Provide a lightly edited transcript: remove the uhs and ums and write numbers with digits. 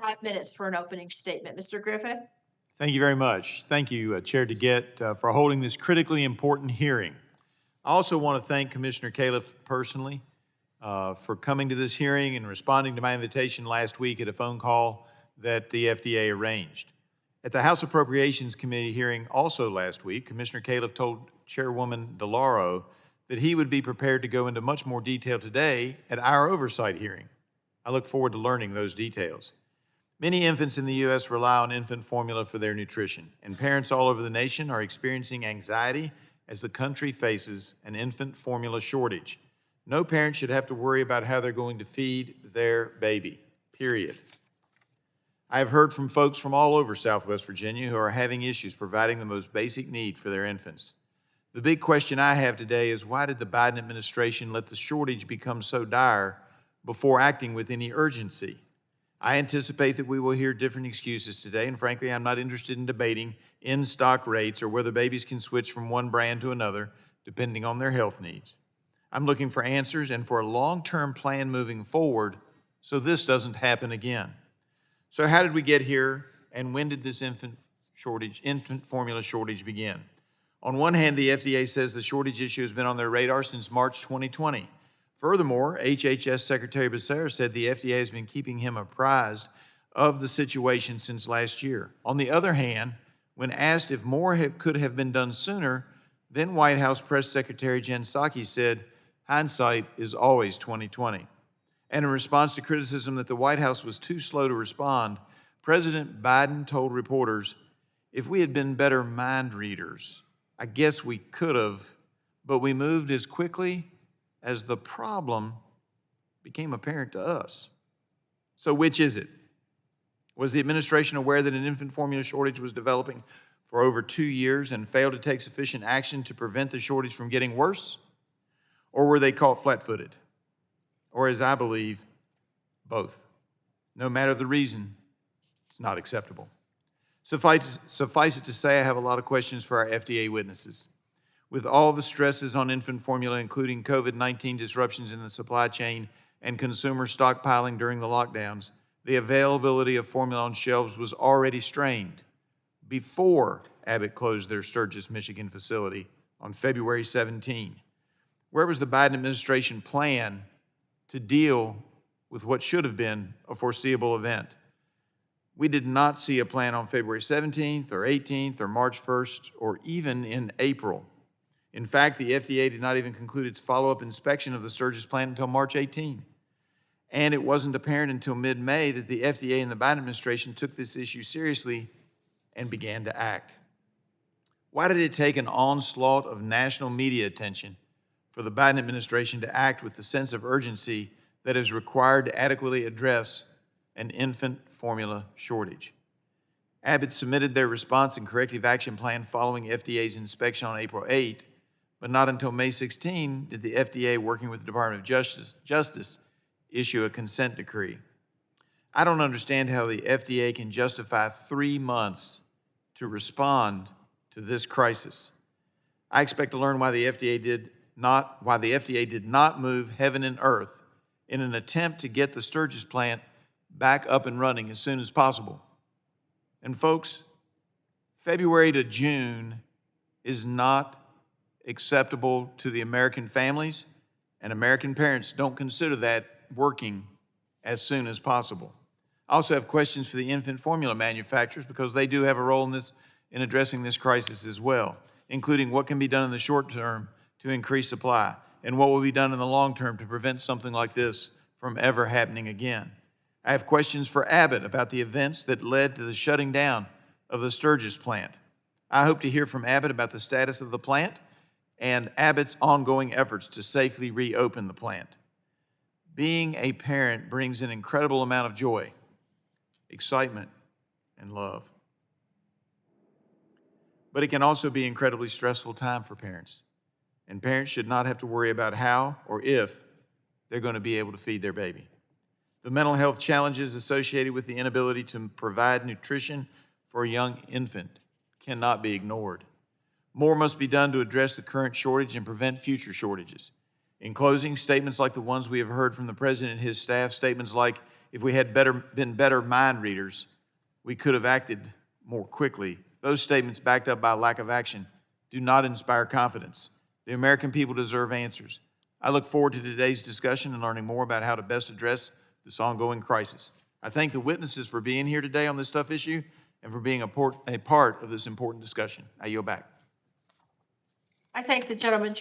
5 minutes for an opening statement. Mr. Griffith? Thank you very much. Thank you, Chair DeGette, for holding this critically important hearing. I also want to thank Commissioner Califf personally for coming to this hearing and responding to my invitation last week at a phone call that the FDA arranged. At the House Appropriations Committee hearing also last week, Commissioner Califf told Chairwoman DeLauro that he would be prepared to go into much more detail today at our oversight hearing. I look forward to learning those details. Many infants in the U.S. rely on infant formula for their nutrition, and parents all over the nation are experiencing anxiety as the country faces an infant formula shortage. No parent should have to worry about how they're going to feed their baby, period. I have heard from folks from all over Southwest Virginia who are having issues providing the most basic need for their infants. The big question I have today is, why did the Biden administration let the shortage become so dire before acting with any urgency? I anticipate that we will hear different excuses today, and frankly, I'm not interested in debating in-stock rates or whether babies can switch from one brand to another, depending on their health needs. I'm looking for answers and for a long-term plan moving forward so this doesn't happen again. So how did we get here, and when did this infant formula shortage begin? On one hand, the FDA says the shortage issue has been on their radar since March 2020. Furthermore, HHS Secretary Becerra said the FDA has been keeping him apprised of the situation since last year. On the other hand, when asked if more could have been done sooner, then White House Press Secretary Jen Psaki said, hindsight is always 2020. And in response to criticism that the White House was too slow to respond, President Biden told reporters, if we had been better mind readers, I guess we could have, but we moved as quickly as the problem became apparent to us. So which is it? Was the administration aware that an infant formula shortage was developing for over 2 years and failed to take sufficient action to prevent the shortage from getting worse? Or were they caught flat-footed? Or, as I believe, both. No matter the reason, it's not acceptable. Suffice it to say, I have a lot of questions for our FDA witnesses. With all the stresses on infant formula, including COVID-19 disruptions in the supply chain and consumer stockpiling during the lockdowns, the availability of formula on shelves was already strained before Abbott closed their Sturgis, Michigan facility on February 17. Where was the Biden administration plan to deal with what should have been a foreseeable event? We did not see a plan on February 17th or 18th or March 1st or even in April. In fact, the FDA did not even conclude its follow-up inspection of the Sturgis plant until March 18. And it wasn't apparent until mid-May that the FDA and the Biden administration took this issue seriously and began to act. Why did it take an onslaught of national media attention for the Biden administration to act with the sense of urgency that is required to adequately address an infant formula shortage? Abbott submitted their response and corrective action plan following FDA's inspection on April 8, but not until May 16 did the FDA, working with the Department of Justice, issue a consent decree. I don't understand how the FDA can justify 3 months to respond to this crisis. I expect to learn why the FDA did not move heaven and earth in an attempt to get the Sturgis plant back up and running as soon as possible. And folks, February to June is not acceptable to the American families, and American parents don't consider that working as soon as possible. I also have questions for the infant formula manufacturers because they do have a role in addressing this crisis as well, including what can be done in the short term to increase supply and what will be done in the long term to prevent something like this from ever happening again. I have questions for Abbott about the events that led to the shutting down of the Sturgis plant. I hope to hear from Abbott about the status of the plant and Abbott's ongoing efforts to safely reopen the plant. Being a parent brings an incredible amount of joy, excitement, and love. But it can also be an incredibly stressful time for parents, and parents should not have to worry about how or if they're going to be able to feed their baby. The mental health challenges associated with the inability to provide nutrition for a young infant cannot be ignored. More must be done to address the current shortage and prevent future shortages. In closing, statements like the ones we have heard from the President and his staff, statements like, if we had been better mind readers, we could have acted more quickly. Those statements backed up by a lack of action do not inspire confidence. The American people deserve answers. I look forward to today's discussion and learning more about how to best address this ongoing crisis. I thank the witnesses for being here today on this tough issue and for being a part of this important discussion. I yield back. I thank the gentleman